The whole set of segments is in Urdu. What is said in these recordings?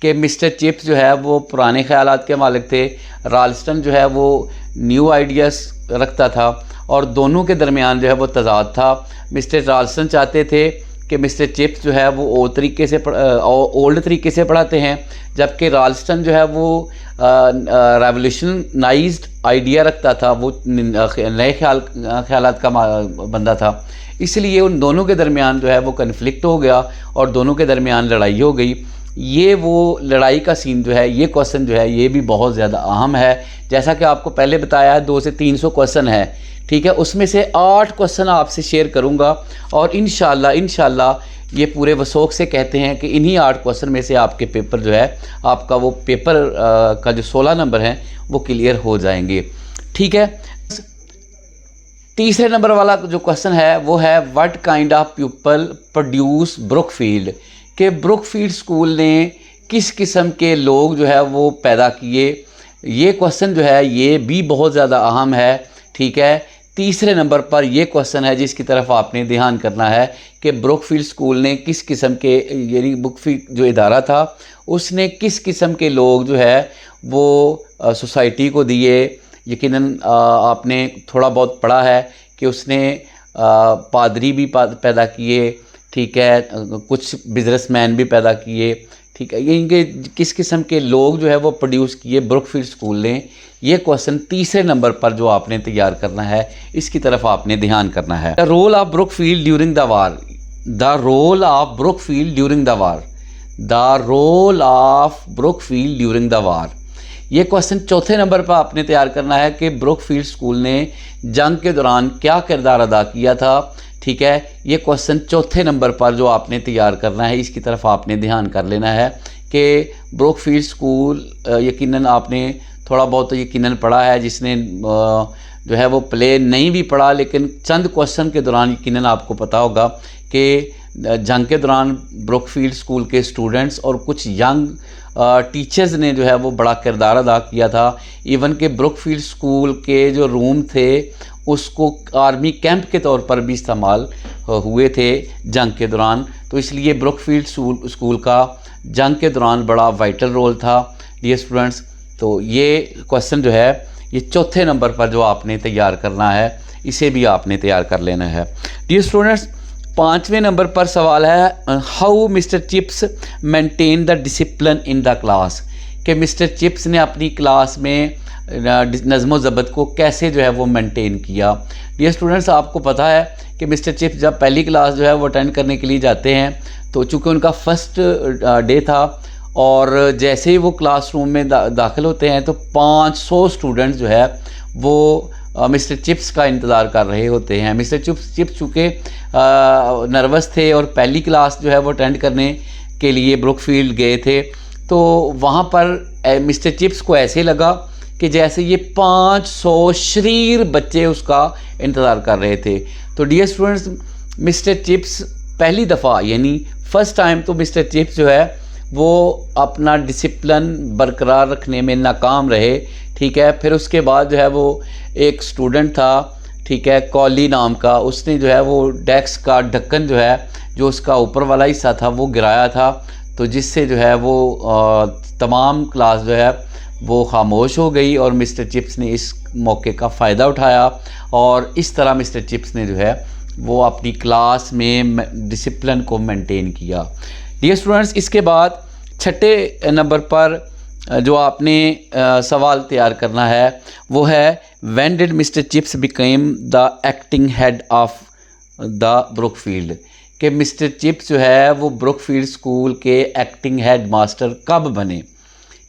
کہ مسٹر چپس جو ہے وہ پرانے خیالات کے مالک تھے، رالسٹن جو ہے وہ نیو آئیڈیاز رکھتا تھا، اور دونوں کے درمیان جو ہے وہ تضاد تھا۔ مسٹر رالسٹن چاہتے تھے کہ مسٹر چپس جو ہے وہ اولڈ طریقے سے پڑھاتے ہیں، جبکہ رالسٹن جو ہے وہ ریولیوشنائزڈ آئیڈیا رکھتا تھا، وہ نئے خیالات کا بندہ تھا۔ اس لیے ان دونوں کے درمیان جو ہے وہ کنفلکٹ ہو گیا اور دونوں کے درمیان لڑائی ہو گئی۔ یہ وہ لڑائی کا سین جو ہے، یہ کوسچن جو ہے یہ بھی بہت زیادہ اہم ہے، جیسا کہ آپ کو پہلے بتایا ہے 200 سے 300 کوسچن ہے، ٹھیک ہے، اس میں سے 8 کوسچن آپ سے شیئر کروں گا، اور انشاءاللہ یہ پورے وثوق سے کہتے ہیں کہ انہی 8 کوسچن میں سے آپ کے پیپر جو ہے، آپ کا وہ پیپر کا جو 16 نمبر ہیں وہ کلیئر ہو جائیں گے، ٹھیک ہے۔ تیسرے نمبر والا جو کوسچن ہے وہ ہے what kind of people produce Brookfield, کہ بروک فیلڈ سکول نے کس قسم کے لوگ جو ہے وہ پیدا کیے۔ یہ کوسچن جو ہے یہ بھی بہت زیادہ اہم ہے، ٹھیک ہے۔ تیسرے نمبر پر یہ کوسچن ہے جس کی طرف آپ نے دھیان کرنا ہے کہ بروک فیلڈ سکول نے کس قسم کے، یعنی بروک فیلڈ جو ادارہ تھا اس نے کس قسم کے لوگ جو ہے وہ سوسائٹی کو دیے۔ یقیناً آپ نے تھوڑا بہت پڑھا ہے کہ اس نے پادری بھی پیدا کیے، ٹھیک ہے، کچھ بزنس مین بھی پیدا کیے، ٹھیک ہے، ان کے کس قسم کے لوگ جو ہے وہ پروڈیوس کیے بروک فیلڈ سکول نے۔ یہ کوسچن تیسرے نمبر پر جو آپ نے تیار کرنا ہے اس کی طرف آپ نے دھیان کرنا ہے۔ The role of Brookfield during the war, the role of Brookfield during the war, the role of Brookfield during the war. یہ کوسچن چوتھے نمبر پر آپ نے تیار کرنا ہے کہ بروک فیلڈ سکول نے جنگ کے دوران کیا کردار ادا کیا تھا، ٹھیک ہے۔ یہ کوسچن چوتھے نمبر پر جو آپ نے تیار کرنا ہے اس کی طرف آپ نے دھیان کر لینا ہے کہ بروک فیلڈ سکول، یقیناً آپ نے تھوڑا بہت تو یقیناً پڑھا ہے، جس نے جو ہے وہ پلے نہیں بھی پڑھا لیکن چند کوسچن کے دوران یقیناً آپ کو پتہ ہوگا کہ جنگ کے دوران بروک فیلڈ سکول کے اسٹوڈنٹس اور کچھ ینگ ٹیچرز نے جو ہے وہ بڑا کردار ادا کیا تھا۔ ایون کہ بروک فیلڈ سکول کے جو روم تھے اس کو آرمی کیمپ کے طور پر بھی استعمال ہوئے تھے جنگ کے دوران، تو اس لیے بروک فیلڈ سکول کا جنگ کے دوران بڑا وائٹل رول تھا ڈیئر اسٹوڈنٹس۔ تو یہ کوسچن جو ہے یہ چوتھے نمبر پر جو آپ نے تیار کرنا ہے اسے بھی آپ نے تیار کر لینا ہے ڈیئر اسٹوڈنٹس۔ پانچویں نمبر پر سوال ہے how Mr Chips maintain the discipline in the class, کہ مسٹر چپس نے اپنی کلاس میں نظم و ضبط کو کیسے جو ہے وہ مینٹین کیا۔ ڈیئر اسٹوڈنٹس، آپ کو پتہ ہے کہ مسٹر چپس جب پہلی کلاس جو ہے وہ اٹینڈ کرنے کے لیے جاتے ہیں تو چونکہ ان کا فرسٹ ڈے تھا اور جیسے ہی وہ کلاس روم میں داخل ہوتے ہیں تو 500 اسٹوڈنٹس جو ہے وہ مسٹر چپس کا انتظار کر رہے ہوتے ہیں۔ مسٹر چپس چونکہ نروس تھے اور پہلی کلاس جو ہے وہ اٹینڈ کرنے کے لیے بروک فیلڈ گئے تھے، تو وہاں پر مسٹر چپس کو ایسے لگا کہ جیسے یہ 500 شریر بچے اس کا انتظار کر رہے تھے۔ تو ڈیئر اسٹوڈنٹس، مسٹر چپس پہلی دفعہ یعنی فرسٹ ٹائم تو مسٹر چپس جو ہے وہ اپنا ڈسپلن برقرار رکھنے میں ناکام رہے، ٹھیک ہے۔ پھر اس کے بعد جو ہے وہ ایک اسٹوڈنٹ تھا، ٹھیک ہے، کولی نام کا، اس نے جو ہے وہ ڈیسک کا ڈھکن جو ہے جو اس کا اوپر والا حصہ تھا وہ گرایا تھا، تو جس سے جو ہے وہ تمام کلاس جو ہے وہ خاموش ہو گئی اور مسٹر چپس نے اس موقع کا فائدہ اٹھایا اور اس طرح مسٹر چپس نے جو ہے وہ اپنی کلاس میں ڈسپلن کو مینٹین کیا۔ ڈیئر اسٹوڈنٹس، اس کے بعد چھٹے نمبر پر جو آپ نے سوال تیار کرنا ہے وہ ہے when did Mr Chips became the acting head of the Brookfield, کہ مسٹر چپس جو ہے وہ بروک فیلڈ سکول کے ایکٹنگ ہیڈ ماسٹر کب بنے،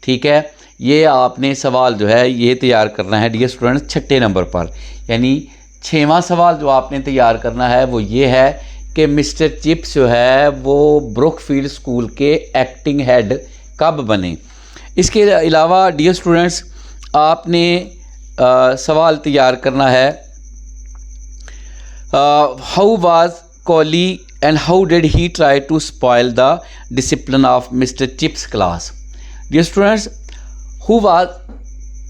ٹھیک ہے۔ یہ آپ نے سوال جو ہے یہ تیار کرنا ہے ڈیئر اسٹوڈنٹس چھٹے نمبر پر، یعنی 6واں سوال جو آپ نے تیار کرنا ہے وہ یہ ہے کہ مسٹر چپس جو ہے وہ بروک فیلڈ سکول کے ایکٹنگ ہیڈ کب بنے۔ اس کے علاوہ ڈیئر اسٹوڈنٹس آپ نے سوال تیار کرنا ہے how was Colley and how did he try to spoil the discipline of Mr Chips class. Dear students, who was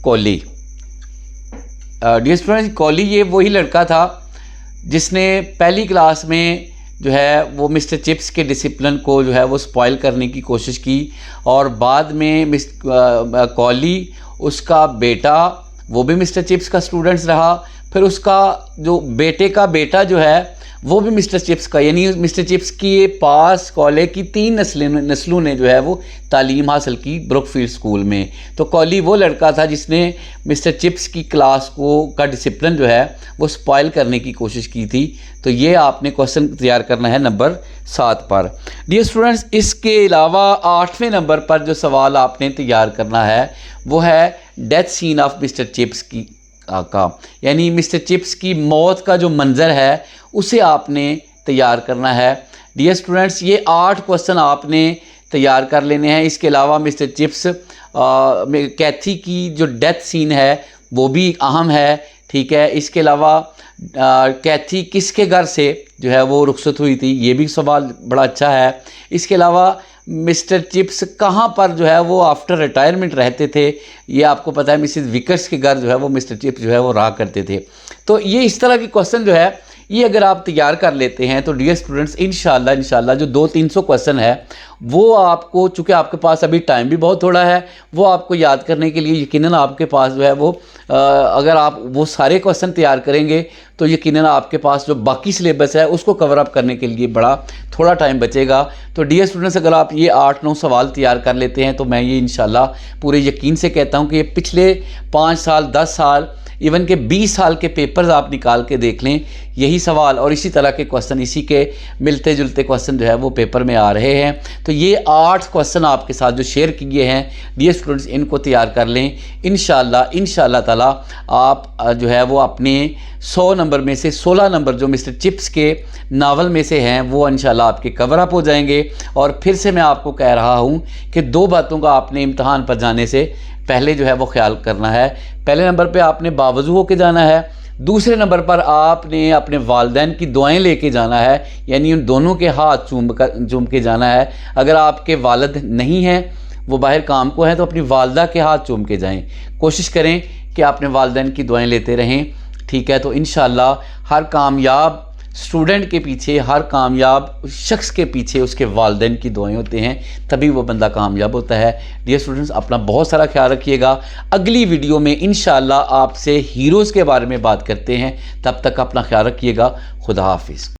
Colley? Dear students, Colley یہ وہی لڑکا تھا جس نے پہلی کلاس میں جو ہے وہ مسٹر چپس کے ڈسپلن کو جو ہے وہ سپوائل کرنے کی کوشش کی، اور بعد میں کولی اس کا بیٹا وہ بھی مسٹر چپس کا اسٹوڈنٹس رہا، پھر اس کا جو بیٹے کا بیٹا جو ہے وہ بھی مسٹر چپس کا، یعنی مسٹر چپس کی پاس کولی کی 3 نسلوں نے جو ہے وہ تعلیم حاصل کی بروک فیلڈ اسکول میں۔ تو کولی وہ لڑکا تھا جس نے مسٹر چپس کی کلاس کا ڈسپلن جو ہے وہ سپوائل کرنے کی کوشش کی تھی۔ تو یہ آپ نے کوسچن تیار کرنا ہے نمبر 7 پر۔ ڈیئر اسٹوڈنٹس، اس کے علاوہ 8ویں نمبر پر جو سوال آپ نے تیار کرنا ہے وہ ہے death scene of Mr Chips کا، یعنی مسٹر چپس کی موت کا جو منظر ہے اسے آپ نے تیار کرنا ہے۔ ڈیئر اسٹوڈنٹس، یہ 8 کوسچن آپ نے تیار کر لینے ہیں۔ اس کے علاوہ مسٹر چپس کیتھی کی جو ڈیتھ سین ہے وہ بھی اہم ہے، ٹھیک ہے۔ اس کے علاوہ کیتھی کس کے گھر سے جو ہے وہ رخصت ہوئی تھی، یہ بھی سوال بڑا اچھا ہے۔ اس کے علاوہ مسٹر چپس کہاں پر جو ہے وہ آفٹر ریٹائرمنٹ رہتے تھے، یہ آپ کو پتہ ہے مسز وکرس کے گھر جو ہے وہ مسٹر چپس جو ہے وہ رہا کرتے تھے۔ تو یہ اس طرح کے کوسچن جو ہے یہ اگر آپ تیار کر لیتے ہیں تو ڈیئر اسٹوڈنٹس انشاءاللہ جو 200-300 کوسچن ہے وہ آپ کو، چونکہ آپ کے پاس ابھی ٹائم بھی بہت تھوڑا ہے، وہ آپ کو یاد کرنے کے لیے یقیناً آپ کے پاس جو ہے وہ اگر آپ وہ سارے کوسچن تیار کریں گے تو یقیناً آپ کے پاس جو باقی سلیبس ہے اس کو کور اپ کرنے کے لیے بڑا تھوڑا ٹائم بچے گا۔ تو ڈیئر اسٹوڈنٹس، اگر آپ یہ 8-9 سوال تیار کر لیتے ہیں تو میں یہ انشاءاللہ پورے یقین سے کہتا ہوں کہ یہ پچھلے 5 سال 10 سال ایون کہ 20 سال کے پیپرز آپ نکال کے دیکھ لیں، یہی سوال اور اسی طرح کے کوسچن، اسی کے ملتے جلتے کوسچن جو ہے وہ پیپر میں آ رہے ہیں۔ تو یہ 8 کوسچن آپ کے ساتھ جو شیئر کیے ہیں ڈیئر اسٹوڈنٹس، ان کو تیار کر لیں۔ انشاءاللہ تعالیٰ آپ جو ہے وہ اپنے 100 نمبر میں سے 16 نمبر جو مسٹر چپس کے ناول میں سے ہیں وہ انشاءاللہ آپ کے کور اپ ہو جائیں گے۔ اور پھر سے میں آپ کو کہہ رہا ہوں کہ 2 باتوں کا آپ نے امتحان پر جانے سے پہلے جو ہے وہ خیال کرنا ہے۔ پہلے نمبر پہ آپ نے باوضو ہو کے جانا ہے، دوسرے نمبر پر آپ نے اپنے والدین کی دعائیں لے کے جانا ہے، یعنی ان دونوں کے ہاتھ چوم کے جانا ہے۔ اگر آپ کے والد نہیں ہیں، وہ باہر کام کو ہیں، تو اپنی والدہ کے ہاتھ چوم کے جائیں۔ کوشش کریں کہ اپنے والدین کی دعائیں لیتے رہیں، ٹھیک ہے۔ تو انشاءاللہ ہر کامیاب اسٹوڈنٹ کے پیچھے، ہر کامیاب شخص کے پیچھے اس کے والدین کی دعائیں ہوتے ہیں، تبھی وہ بندہ کامیاب ہوتا ہے۔ ڈیئر اسٹوڈنٹس، اپنا بہت سارا خیال رکھیے گا۔ اگلی ویڈیو میں انشاءاللہ آپ سے ہیروز کے بارے میں بات کرتے ہیں، تب تک اپنا خیال رکھیے گا۔ خدا حافظ۔